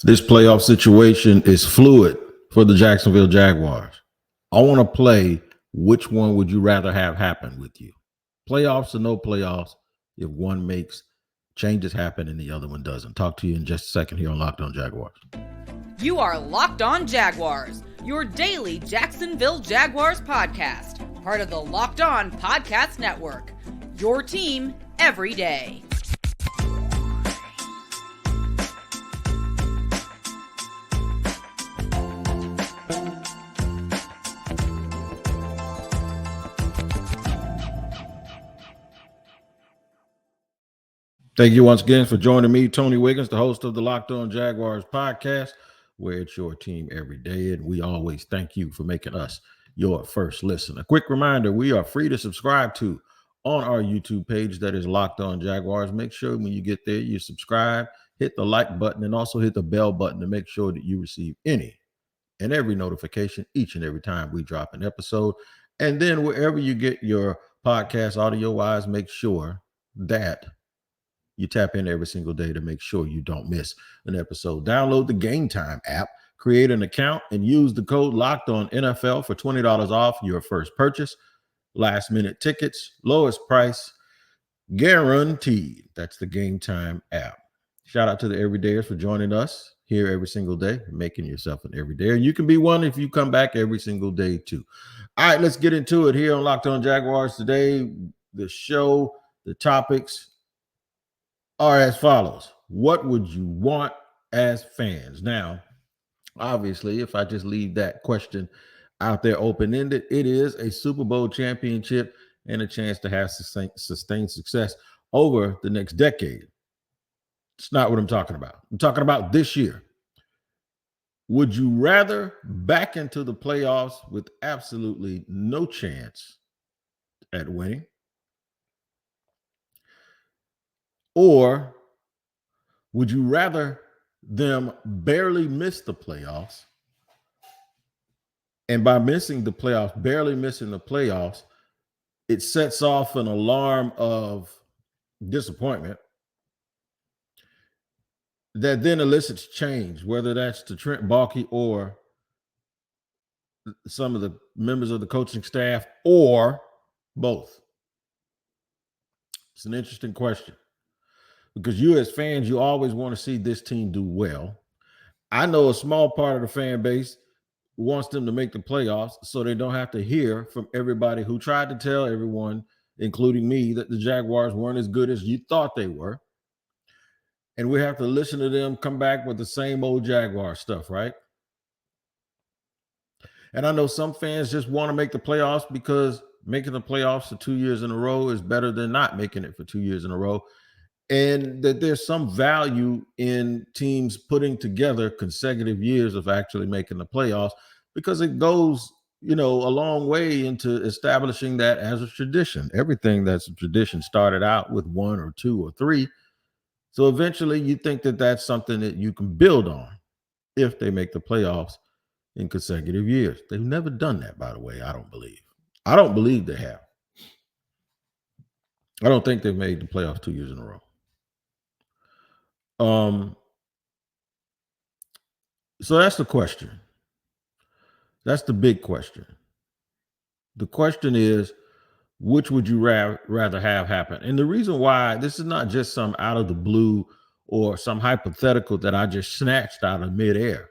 This playoff situation is fluid for the Jacksonville Jaguars. I want to play which one would you rather have happen with you? Playoffs or no playoffs, if one makes changes happen and the other one doesn't. Talk to you in just a second here on Locked On Jaguars. You are Locked On Jaguars, your daily Jacksonville Jaguars podcast, part of the Locked On Podcast Network, your team every day. Thank you once again for joining me, Tony Wiggins, the host of the Locked On Jaguars podcast, where it's your team every day. And we always thank you for making us your first listen. A quick reminder, we are free to subscribe to on our YouTube page that is Locked On Jaguars. Make sure when you get there, you subscribe, hit the like button, and also hit the bell button to make sure that you receive any and every notification each and every time we drop an episode. And then wherever you get your podcast audio-wise, make sure that you tap in every single day to make sure you don't miss an episode. Download the Gametime app, create an account, and use the code LOCKEDONNFL for $20 off your first purchase. Last minute tickets, lowest price, guaranteed. That's the Gametime app. Shout out to the everydayers for joining us here every single day, making yourself an everydayer. And you can be one if you come back every single day too. All right, let's get into it here on Locked On Jaguars today. The show, the topics are as follows. What would you want as fans? Now, obviously, if I just leave that question out there open-ended, it is a Super Bowl championship and a chance to have sustained success over the next decade. It's not what I'm talking about. I'm talking about this year. Would you rather back into the playoffs with absolutely no chance at winning? Or would you rather them barely miss the playoffs? And by missing the playoffs, barely missing the playoffs, it sets off an alarm of disappointment that then elicits change, whether that's to Trent Baalke or some of the members of the coaching staff or both. It's an interesting question. Because you as fans, you always want to see this team do well. I know a small part of the fan base wants them to make the playoffs so they don't have to hear from everybody who tried to tell everyone, including me, that the Jaguars weren't as good as you thought they were. And we have to listen to them come back with the same old Jaguar stuff, right? And I know some fans just want to make the playoffs because making the playoffs for 2 years in a row is better than not making it for 2 years in a row. And that there's some value in teams putting together consecutive years of actually making the playoffs because it goes, a long way into establishing that as a tradition. Everything that's a tradition started out with 1 or 2 or 3. So eventually you think that that's something that you can build on if they make the playoffs in consecutive years. They've never done that, by the way, I don't believe. I don't believe they have. I don't think they've made the playoffs 2 years in a row. So that's the question. That's the big question. The question is, which would you rather have happen? And the reason why this is not just some out of the blue or some hypothetical that I just snatched out of midair.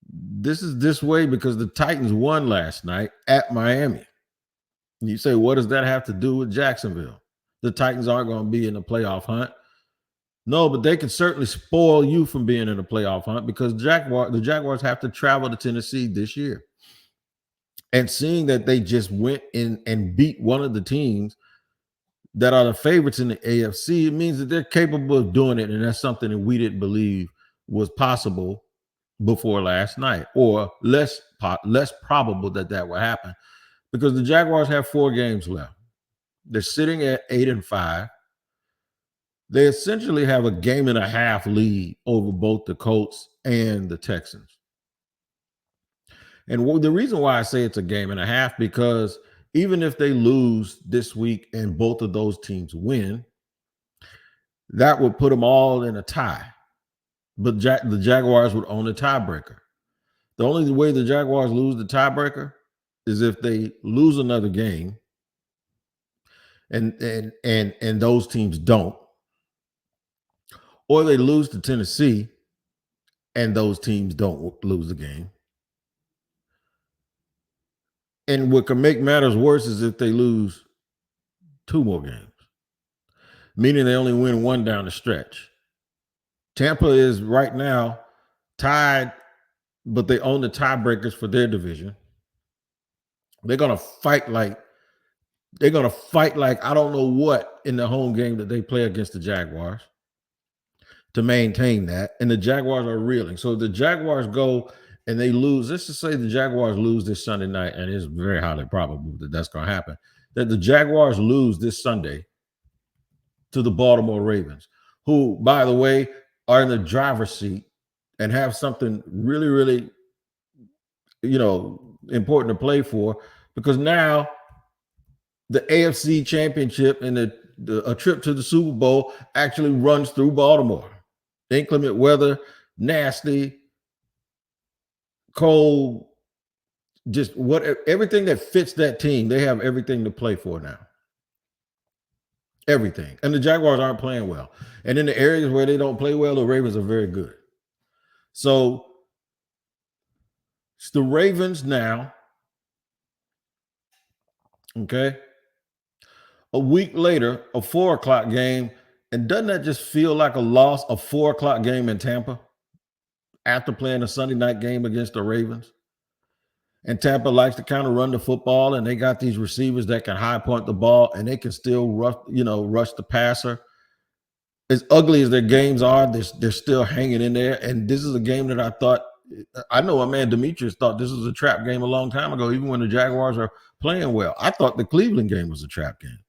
This is this way because the Titans won last night at Miami. And you say, what does that have to do with Jacksonville? The Titans aren't going to be in the playoff hunt. No, but they can certainly spoil you from being in a playoff hunt because the Jaguars have to travel to Tennessee this year. And seeing that they just went in and beat one of the teams that are the favorites in the AFC, it means that they're capable of doing it. And that's something that we didn't believe was possible before last night, or less probable that would happen because the Jaguars have 4 games left. They're sitting at 8-5. They essentially have a game and a half lead over both the Colts and the Texans. And the reason why I say it's a game and a half, because even if they lose this week and both of those teams win, that would put them all in a tie. but the Jaguars would own the tiebreaker. The only way the Jaguars lose the tiebreaker is if they lose another game, and those teams don't, or they lose to Tennessee, and those teams don't lose the game. And what can make matters worse is if they lose 2 more games, meaning they only win 1 down the stretch. Tampa is right now tied, but they own the tiebreakers for their division. They're gonna fight like I don't know what in the home game that they play against the Jaguars to maintain that. And the Jaguars are reeling. So the Jaguars go and they lose. Let's just say the Jaguars lose this Sunday night, and it's very highly probable that that's going to happen. That the Jaguars lose this Sunday to the Baltimore Ravens, who, by the way, are in the driver's seat and have something really, really, important to play for, because now the AFC Championship and a trip to the Super Bowl actually runs through Baltimore. Inclement weather, nasty, cold, just everything that fits that team. They have everything to play for now. Everything. And the Jaguars aren't playing well. And in the areas where they don't play well, the Ravens are very good. So it's the Ravens now. Okay. A week later, a 4:00 game. And doesn't that just feel like a loss, a 4:00 game in Tampa after playing a Sunday night game against the Ravens? And Tampa likes to kind of run the football, and they got these receivers that can high point the ball, and they can still rush the passer. As ugly as their games are, they're still hanging in there. And this is a game that I know my man Demetrius thought this was a trap game a long time ago, even when the Jaguars are playing well. I thought the Cleveland game was a trap game.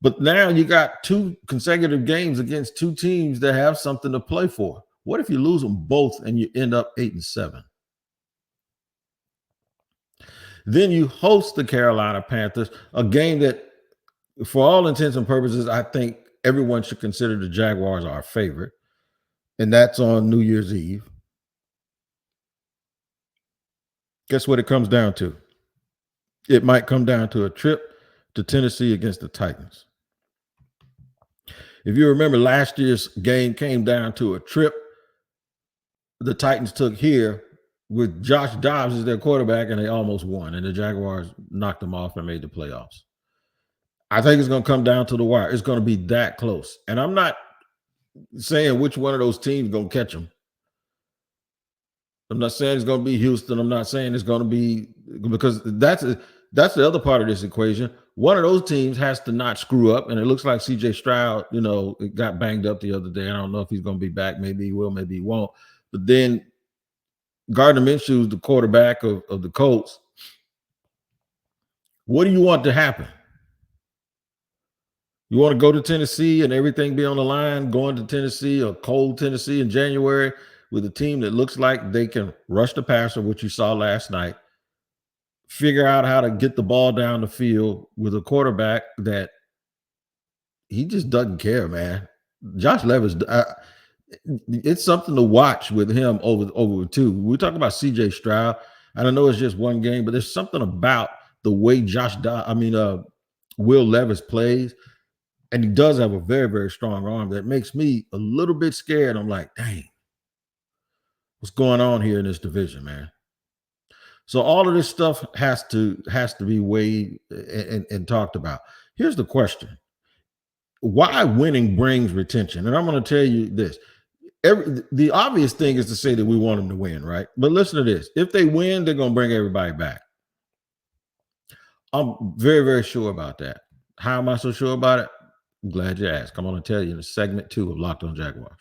But now you got 2 consecutive games against 2 teams that have something to play for. What if you lose them both and you end up 8-7? Then you host the Carolina Panthers, a game that, for all intents and purposes, I think everyone should consider the Jaguars our favorite. And that's on New Year's Eve. Guess what it comes down to? It might come down to a trip to Tennessee against the Titans. If you remember, last year's game came down to a trip the Titans took here with Josh Dobbs as their quarterback, and they almost won. And the Jaguars knocked them off and made the playoffs. I think it's going to come down to the wire. It's going to be that close. And I'm not saying which one of those teams is going to catch them. I'm not saying it's going to be Houston. I'm not saying it's going to be, because that's the other part of this equation. One of those teams has to not screw up, and it looks like CJ Stroud, it got banged up the other day. I don't know if he's going to be back. Maybe he will, maybe he won't. But then Gardner Minshew is the quarterback of the Colts. What do you want to happen? You want to go to Tennessee and everything be on the line, going to Tennessee, or cold Tennessee in January with a team that looks like they can rush the passer, which you saw last night, figure out how to get the ball down the field with a quarterback that he just doesn't care, man. Josh Levis, it's something to watch with him over two. We talk about CJ Stroud. I don't know it's just one game, but there's something about the way Will Levis plays, and he does have a very, very strong arm that makes me a little bit scared. I'm like, dang, what's going on here in this division, man? So all of this stuff has to be weighed and talked about. Here's the question: why winning brings retention? And I'm going to tell you this. The obvious thing is to say that we want them to win, right? But listen to this. If they win, they're going to bring everybody back. I'm very, very sure about that. How am I so sure about it? I'm glad you asked. I'm going to tell you in segment 2 of Locked On Jaguars.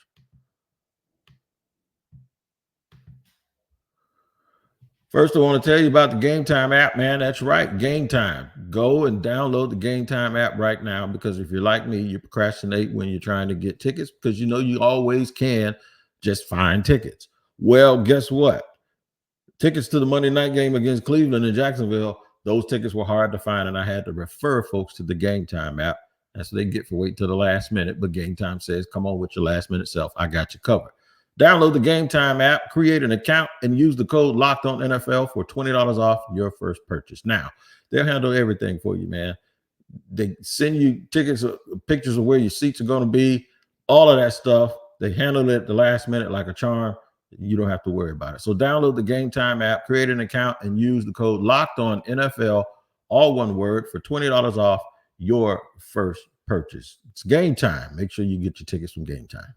First, I want to tell you about the Gametime app, man. That's right, Gametime. Go and download the Gametime app right now, because if you're like me, you procrastinate when you're trying to get tickets, because you know you always can just find tickets. Well, guess what? Tickets to the Monday night game against Cleveland and Jacksonville, those tickets were hard to find, and I had to refer folks to the Gametime app. That's what they get for waiting till the last minute, but Gametime says, come on with your last minute self. I got you covered. Download the Gametime app, create an account, and use the code LOCKEDONNFL for $20 off your first purchase. Now, they'll handle everything for you, man. They send you tickets, pictures of where your seats are going to be, all of that stuff. They handle it at the last minute like a charm. You don't have to worry about it. So download the Gametime app, create an account, and use the code LOCKEDONNFL, all one word, for $20 off your first purchase. It's Gametime. Make sure you get your tickets from Gametime.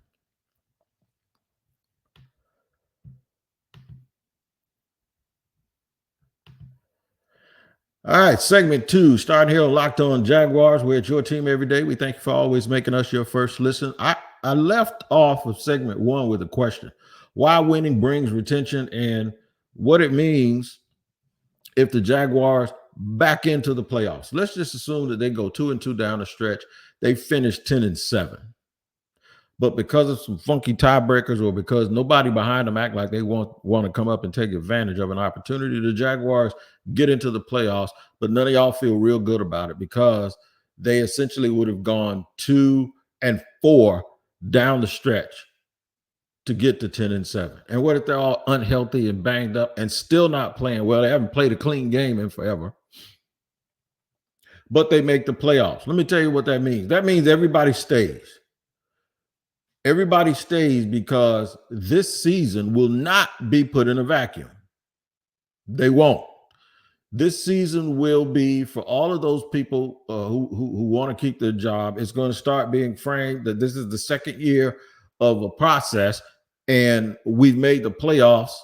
All right, segment 2, starting here on Locked On Jaguars. We're at your team every day. We thank you for always making us your first listen. I left off of segment 1 with a question: why winning brings retention, and what it means if the Jaguars back into the playoffs. Let's just assume that they go 2-2 down the stretch. They finish 10-7. But because of some funky tiebreakers, or because nobody behind them act like they want to come up and take advantage of an opportunity, the Jaguars get into the playoffs, but none of y'all feel real good about it because they essentially would have gone 2-4 down the stretch to get to 10-7. And what if they're all unhealthy and banged up and still not playing well? They haven't played a clean game in forever, but they make the playoffs. Let me tell you what that means. That means everybody stays. Everybody stays because this season will not be put in a vacuum. They won't. This season will be for all of those people who want to keep their job. It's going to start being framed that this is the second year of a process, and we've made the playoffs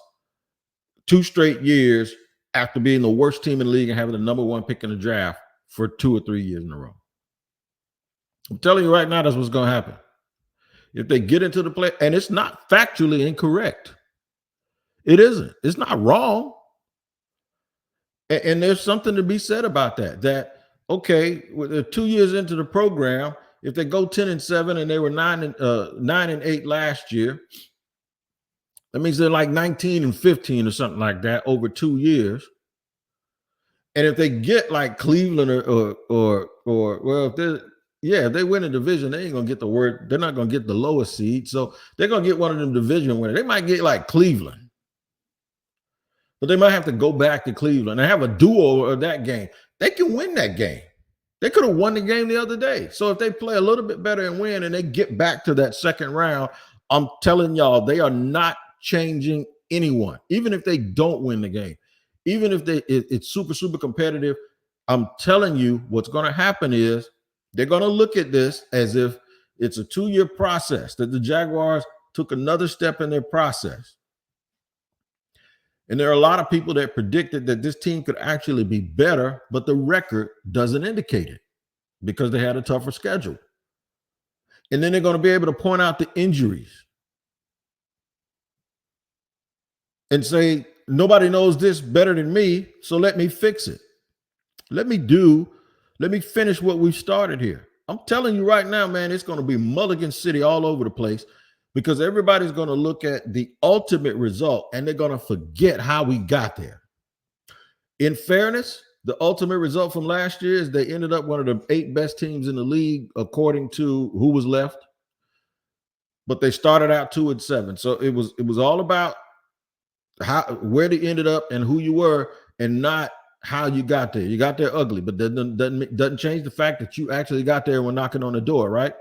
2 straight years after being the worst team in the league and having the number 1 pick in the draft for 2 or 3 years in a row. I'm telling you right now, that's what's going to happen. If they get into the play, and it's not factually incorrect. It isn't. It's not wrong. And there's something to be said about that, okay, they're 2 years into the program. If they go 10-7 and they were 9-8 last year, that means they're like 19-15 or something like that over 2 years. And if they get like Cleveland or well, if they win a division, they ain't gonna get they're not gonna get the lowest seed. So they're gonna get one of them division winners. They might get like Cleveland, but they might have to go back to Cleveland and have a duo of that game. They can win that game. They could have won the game the other day. So if they play a little bit better and win and they get back to that second round, I'm telling y'all, they are not changing anyone. Even if they don't win the game, even if it's super, super competitive, I'm telling you what's going to happen is they're going to look at this as if it's a 2-year process, that the Jaguars took another step in their process. And there are a lot of people that predicted that this team could actually be better, but the record doesn't indicate it because they had a tougher schedule. And then they're going to be able to point out the injuries and say, nobody knows this better than me, so let me fix it. Let me finish what we've started here. I'm telling you right now, man, it's going to be Mulligan City all over the place because everybody's going to look at the ultimate result and they're going to forget how we got there. In fairness, the ultimate result from last year is they ended up one of the 8 best teams in the league, according to who was left. But they started out 2-7. So it was all about where they ended up and who you were, and not how you got there. You got there ugly, but that doesn't change the fact that you actually got there and were knocking on the door, right?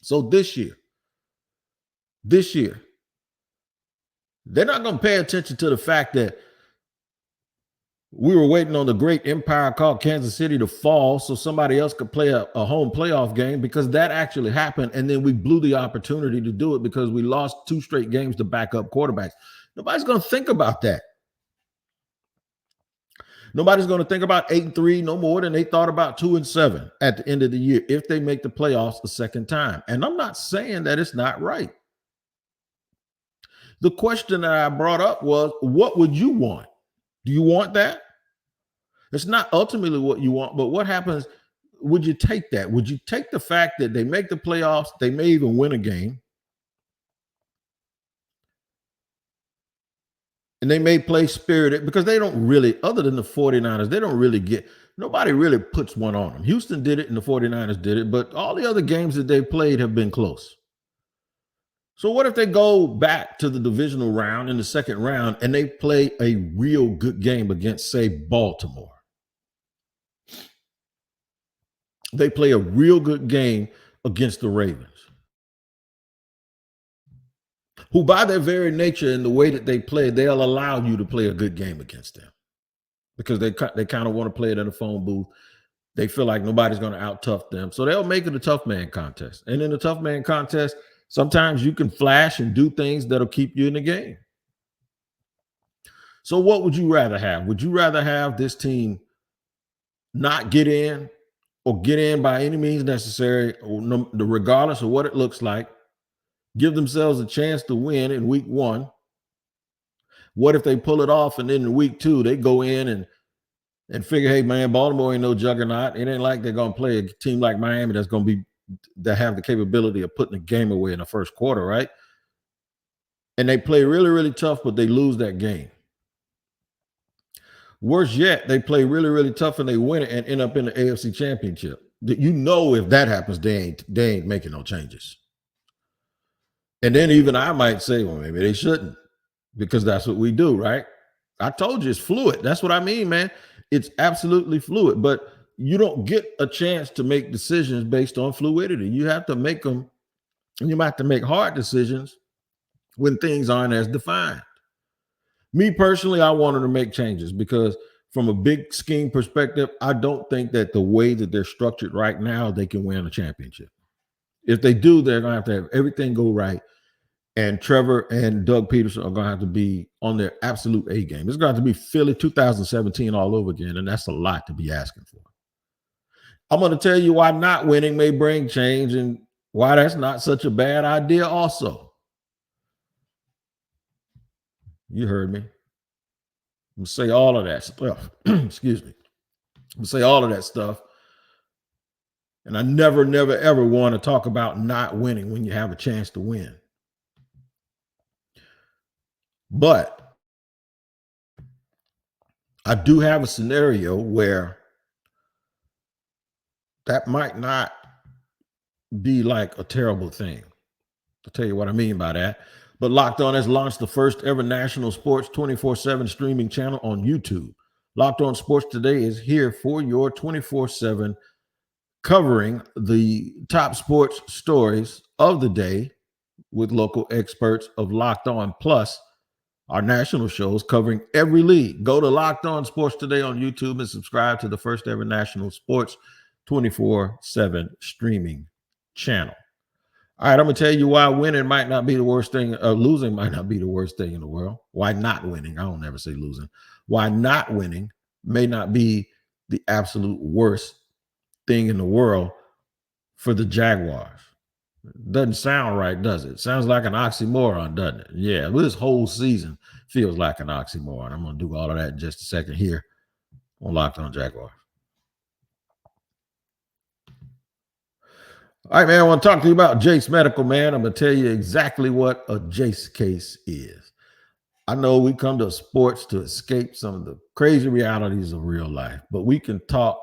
So this year, they're not going to pay attention to the fact that we were waiting on the great empire called Kansas City to fall so somebody else could play a home playoff game, because that actually happened. And then we blew the opportunity to do it because we lost 2 straight games to backup quarterbacks. Nobody's going to think about that. Nobody's going to think about 8-3 no more than they thought about 2-7 at the end of the year if they make the playoffs a second time. And I'm not saying that it's not right. The question that I brought up was, what would you want? Do you want that? It's not ultimately what you want, but what happens? Would you take that? Would you take the fact that they make the playoffs, they may even win a game, and they may play spirited, because they don't really, other than the 49ers, they don't really nobody really puts one on them. Houston did it and the 49ers did it, but all the other games that they played have been close. So what if they go back to the divisional round in the second round and they play a real good game against, say, Baltimore? They play a real good game against the Ravens, who by their very nature and the way that they play, they'll allow you to play a good game against them because they kind of want to play it in a phone booth. They feel like nobody's going to out-tough them. So they'll make it a tough man contest. And in a tough man contest, sometimes you can flash and do things that'll keep you in the game. So what would you rather have? Would you rather have this team not get in or get in by any means necessary, regardless of what it looks like, give themselves a chance to win in week 1? What if they pull it off and then in week 2, they go in and figure, hey, man, Baltimore ain't no juggernaut. It ain't like they're going to play a team like Miami that have the capability of putting the game away in the first quarter, right? And they play really, really tough, but they lose that game. Worse yet, they play really, really tough and they win it and end up in the AFC Championship. You know, if that happens, they ain't making no changes. And then even I might say, well, maybe they shouldn't, because that's what we do, right? I told you it's fluid. That's what I mean, man. It's absolutely fluid, but you don't get a chance to make decisions based on fluidity. You have to make them, and you might have to make hard decisions when things aren't as defined. Me personally, I wanted to make changes because from a big scheme perspective, I don't think that the way that they're structured right now, they can win a championship. If they do, they're going to have everything go right. And Trevor and Doug Peterson are going to have to be on their absolute A game. It's going to have to be Philly 2017 all over again, and that's a lot to be asking for. I'm going to tell you why not winning may bring change and why that's not such a bad idea also. You heard me. I'm going to say all of that stuff. Excuse me. I'm going to say all of that stuff. And I never, ever want to talk about not winning when you have a chance to win. But I do have a scenario where that might not be like a terrible thing. I'll tell you what I mean by that. But Locked On has launched the first ever national sports 24/7 streaming channel on YouTube. Locked On Sports Today is here for your 24/7 covering the top sports stories of the day with local experts of Locked On, plus our national shows covering every league. Go to Locked On Sports Today on YouTube and subscribe to the first ever national sports 24/7 streaming channel. All right, I'm going to tell you why winning might not be the worst thing, losing might not be the worst thing in the world. Why not winning? I don't ever say losing. Why not winning may not be the absolute worst thing in the world for the Jaguars. Doesn't sound right, does it? Sounds like an oxymoron, doesn't it? Yeah, this whole season feels like an oxymoron. I'm going to do all of that in just a second here on Locked On Jaguars. All right, man, I want to talk to you about Jase Medical, man. I'm going to tell you exactly what a Jase case is. I know we come to sports to escape some of the crazy realities of real life, but we can talk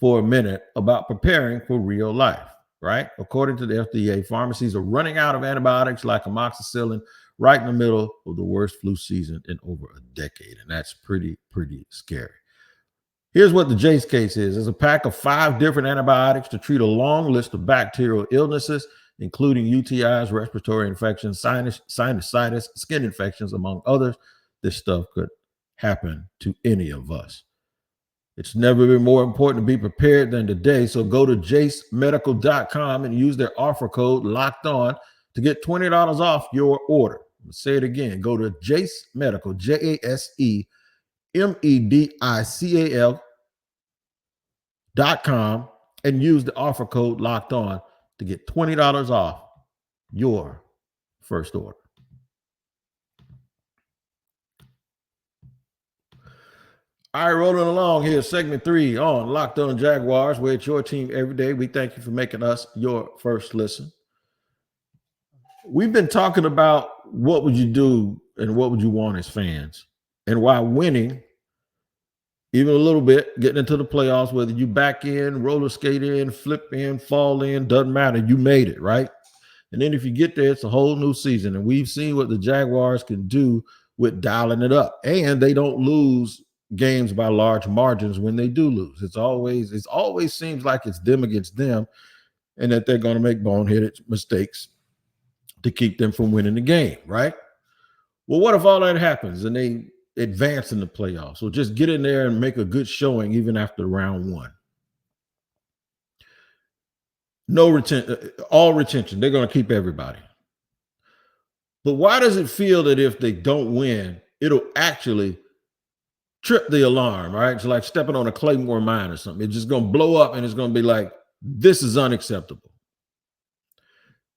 for a minute about preparing for real life, right? According to the FDA, pharmacies are running out of antibiotics like amoxicillin right in the middle of the worst flu season in over a decade, and that's pretty scary. Here's what the Jase case is. It's a pack of 5 different antibiotics to treat a long list of bacterial illnesses, including UTIs, respiratory infections, sinusitis, skin infections, among others. This stuff could happen to any of us. It's never been more important to be prepared than today. So go to jasemedical.com and use their offer code Locked On to get $20 off your order. I'll say it again. Go to Jase Medical, JaseMedical.com and use the offer code Locked On to get $20 off your first order. All right, rolling along here, segment 3 on Locked On Jaguars, where it's your team every day. We thank you for making us your first listen. We've been talking about what would you do and what would you want as fans, and why winning, even a little bit, getting into the playoffs, whether you back in, roller skate in, flip in, fall in, doesn't matter. You made it, right? And then if you get there, it's a whole new season. And we've seen what the Jaguars can do with dialing it up. And they don't lose games by large margins when they do lose. It always seems like it's them against them, and that they're going to make boneheaded mistakes to keep them from winning the game, right? Well, what if all that happens and they advance in the playoffs? So just get in there and make a good showing even after round one. No retention, all retention. They're going to keep everybody. But why does it feel that if they don't win, it'll actually trip the alarm, right? It's like stepping on a Claymore mine or something. It's just going to blow up and it's going to be like, this is unacceptable.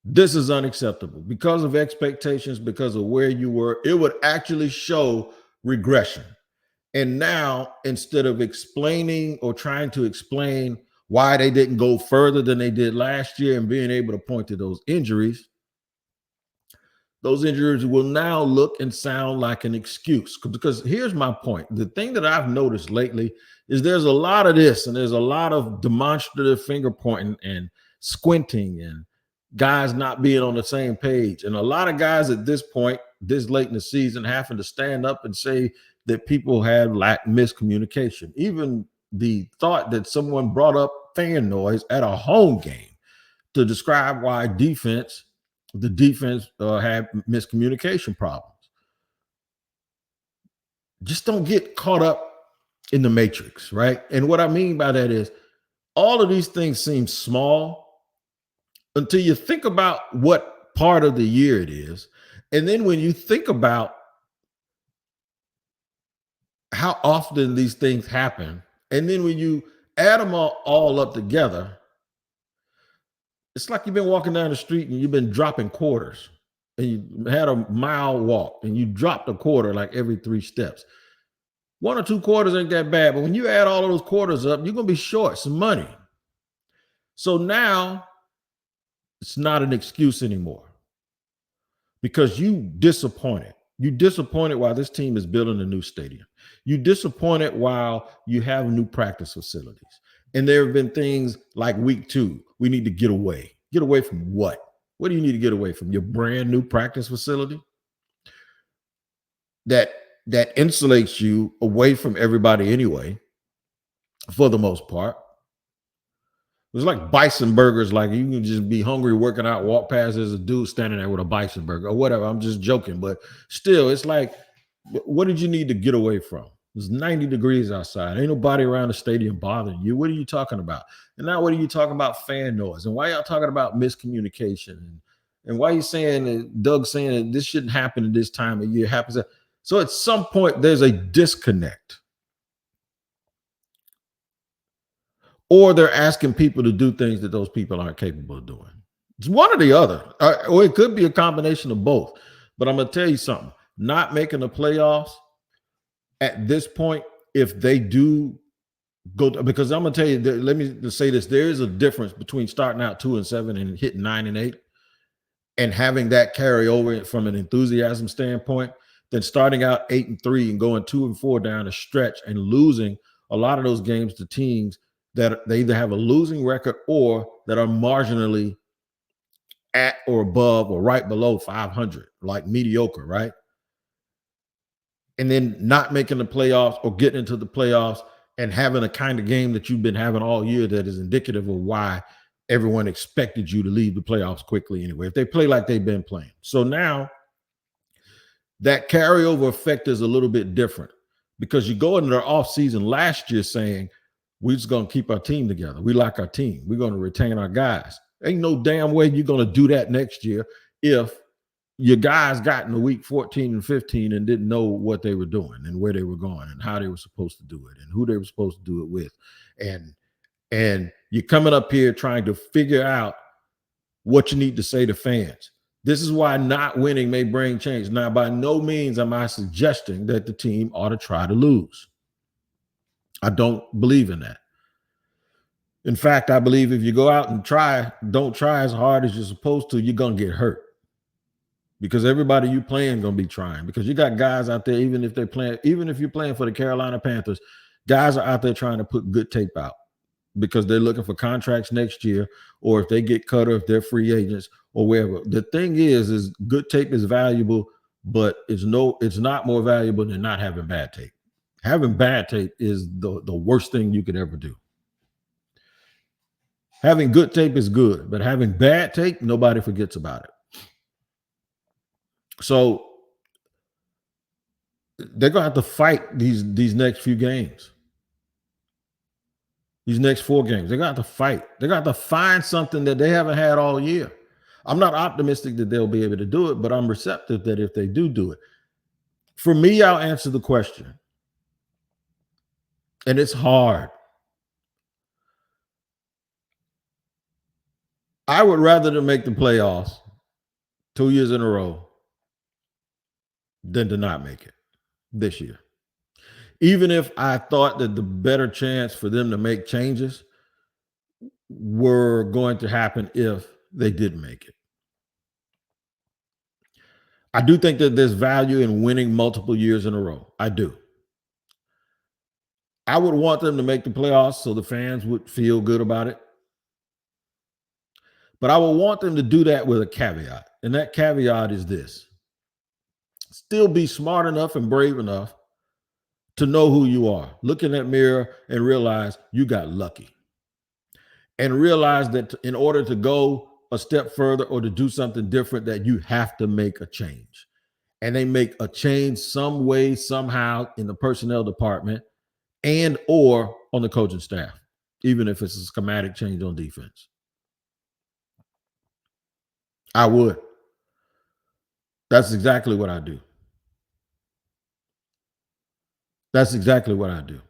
This is unacceptable because of expectations, because of where you were. It would actually show regression. And now, instead of explaining or trying to explain why they didn't go further than they did last year and being able to point to those injuries will now look and sound like an excuse. Because here's my point. The thing that I've noticed lately is there's a lot of this, and there's a lot of demonstrative finger pointing and squinting and guys not being on the same page. And a lot of guys at this point, this late in the season, having to stand up and say that people have lacked miscommunication. Even the thought that someone brought up fan noise at a home game to describe why the defense had miscommunication problems. Just don't get caught up in the matrix, right? And what I mean by that is all of these things seem small until you think about what part of the year it is. And then when you think about how often these things happen, and then when you add them all up together, it's like you've been walking down the street and you've been dropping quarters, and you had a mile walk and you dropped a quarter like every 3 steps. 1 or 2 quarters ain't that bad, but when you add all of those quarters up, you're going to be short some money. So now it's not an excuse anymore because you disappointed. You disappointed while this team is building a new stadium. You disappointed while you have new practice facilities. And there have been things like week 2, we need to get away. Get away from what? What do you need to get away from? Your brand new practice facility that insulates you away from everybody anyway, for the most part. It's like bison burgers. Like you can just be hungry, working out, walk past, there's a dude standing there with a bison burger or whatever. I'm just joking, but still, it's like, what did you need to get away from? It's 90 degrees outside. Ain't nobody around the stadium bothering you. What are you talking about? And now what are you talking about? Fan noise. And why y'all talking about miscommunication? And why you saying that Doug saying that this shouldn't happen at this time of year? Happens. So at some point, there's a disconnect. Or they're asking people to do things that those people aren't capable of doing. It's one or the other. Or it could be a combination of both. But I'm going to tell you something. Not making the playoffs at this point, if they do go, because I'm going to tell you, let me say this. There is a difference between starting out 2-7 and hitting 9-8 and having that carry over from an enthusiasm standpoint than starting out 8-3 and going 2-4 down a stretch and losing a lot of those games to teams that they either have a losing record or that are marginally at or above or right below 500, like mediocre, right? And then not making the playoffs or getting into the playoffs and having a kind of game that you've been having all year that is indicative of why everyone expected you to leave the playoffs quickly anyway, if they play like they've been playing. So now that carryover effect is a little bit different because you go into their offseason last year saying, we're just going to keep our team together. We like our team. We're going to retain our guys. Ain't no damn way you're going to do that next year if your guys got in the week 14 and 15 and didn't know what they were doing and where they were going and how they were supposed to do it and who they were supposed to do it with. And you're coming up here trying to figure out what you need to say to fans. This is why not winning may bring change. Now, by no means am I suggesting that the team ought to try to lose. I don't believe in that. In fact, I believe if you go out and don't try as hard as you're supposed to, you're going to get hurt. Because everybody you playing going to be trying. Because you got guys out there, even if you're playing for the Carolina Panthers, guys are out there trying to put good tape out. because they're looking for contracts next year, or if they get cut or if they're free agents or wherever. The thing is good tape is valuable, but it's not more valuable than not having bad tape. Having bad tape is the worst thing you could ever do. Having good tape is good, but having bad tape, nobody forgets about it. So they're going to have to fight these next few games. These next 4 games, they're going to have to fight. They're going to have to find something that they haven't had all year. I'm not optimistic that they'll be able to do it, but I'm receptive that if they do it. For me, I'll answer the question. And it's hard. I would rather them make the playoffs 2 years in a row than to not make it this year. Even if I thought that the better chance for them to make changes were going to happen if they didn't make it. I do think that there's value in winning multiple years in a row. I do. I would want them to make the playoffs so the fans would feel good about it. But I would want them to do that with a caveat. And that caveat is this. Still be smart enough and brave enough to know who you are. Look in that mirror and realize you got lucky. And realize that in order to go a step further or to do something different, that you have to make a change. And they make a change some way, somehow in the personnel department and or on the coaching staff, even if it's a schematic change on defense. I would. That's exactly what I do. That's exactly what I do,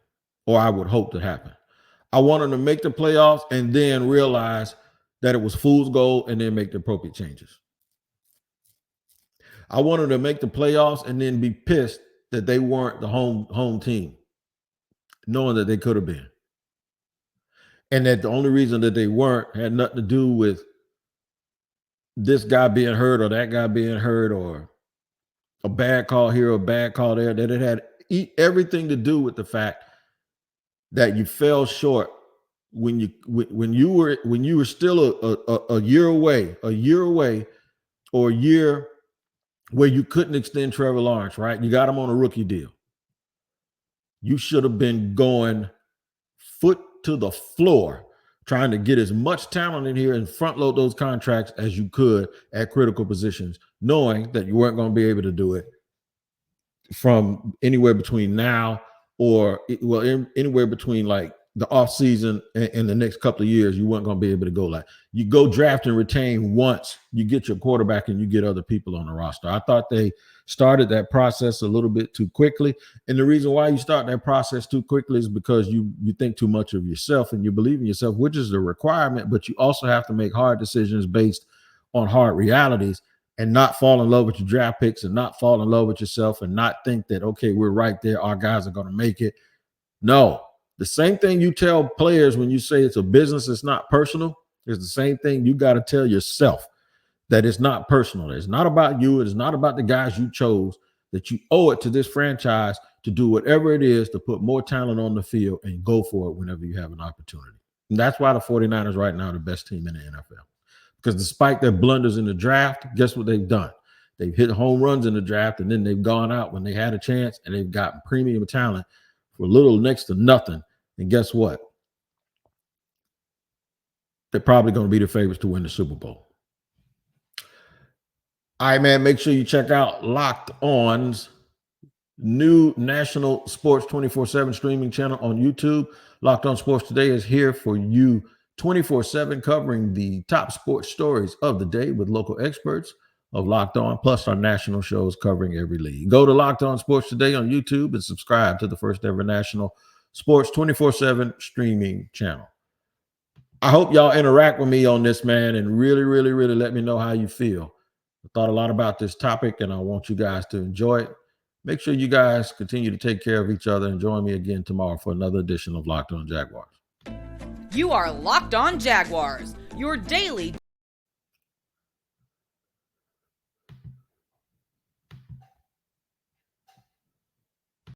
or I would hope to happen. I want them to make the playoffs and then realize that it was fool's gold and then make the appropriate changes. I want them to make the playoffs and then be pissed that they weren't the home team, knowing that they could have been. And that the only reason that they weren't had nothing to do with this guy being hurt or that guy being hurt or a bad call here or a bad call there, that it had everything to do with the fact that you fell short when you were still a year away, or a year where you couldn't extend Trevor Lawrence, right? You got him on a rookie deal. You should have been going foot to the floor trying to get as much talent in here and front load those contracts as you could at critical positions, knowing that you weren't going to be able to do it from anywhere between now or anywhere between like the offseason and the next couple of years. You weren't going to be able to go like you go draft and retain once you get your quarterback and you get other people on the roster. I thought they started that process a little bit too quickly. And the reason why you start that process too quickly is because you think too much of yourself and you believe in yourself, which is the requirement, but you also have to make hard decisions based on hard realities and not fall in love with your draft picks and not fall in love with yourself and not think that, okay, we're right there. Our guys are going to make it. No, the same thing you tell players when you say it's a business, it's not personal, is the same thing you got to tell yourself, that it's not personal. It's not about you. It's not about the guys you chose, that you owe it to this franchise to do whatever it is to put more talent on the field and go for it whenever you have an opportunity. And that's why the 49ers right now are the best team in the NFL. Because despite their blunders in the draft, guess what they've done? They've hit home runs in the draft, and then they've gone out when they had a chance, and they've gotten premium talent for little next to nothing. And guess what? They're probably going to be the favorites to win the Super Bowl. All right, man, make sure you check out Locked On's new national sports 24/7 streaming channel on YouTube. Locked On Sports Today is here for you 24/7, covering the top sports stories of the day with local experts of Locked On, plus our national shows covering every league. Go to Locked On Sports Today on YouTube and subscribe to the first ever national sports 24/7 streaming channel. I hope y'all interact with me on this, man, and really, really, really let me know how you feel. I thought a lot about this topic, and I want you guys to enjoy it. Make sure you guys continue to take care of each other and join me again tomorrow for another edition of Locked On Jaguars. You are Locked On Jaguars, your daily